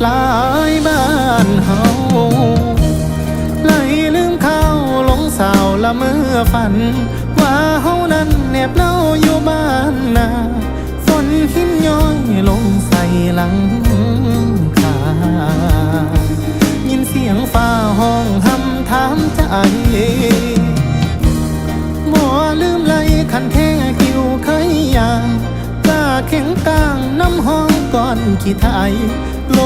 หลายบ้านเฮาไหลลืมข้าวหลงสาวละเมื่อฝันว่าเฮานั้นแนบเล่าอยู่บ้านนาฝนหินย้อยลงใส่หลังคายินเสียงฟ้าห้องหำถามใจบ่ลืมไหลคันแท้กิวเคยยางกล้าเข็งกลางน้ำห้องก่อนขี้ไทยโล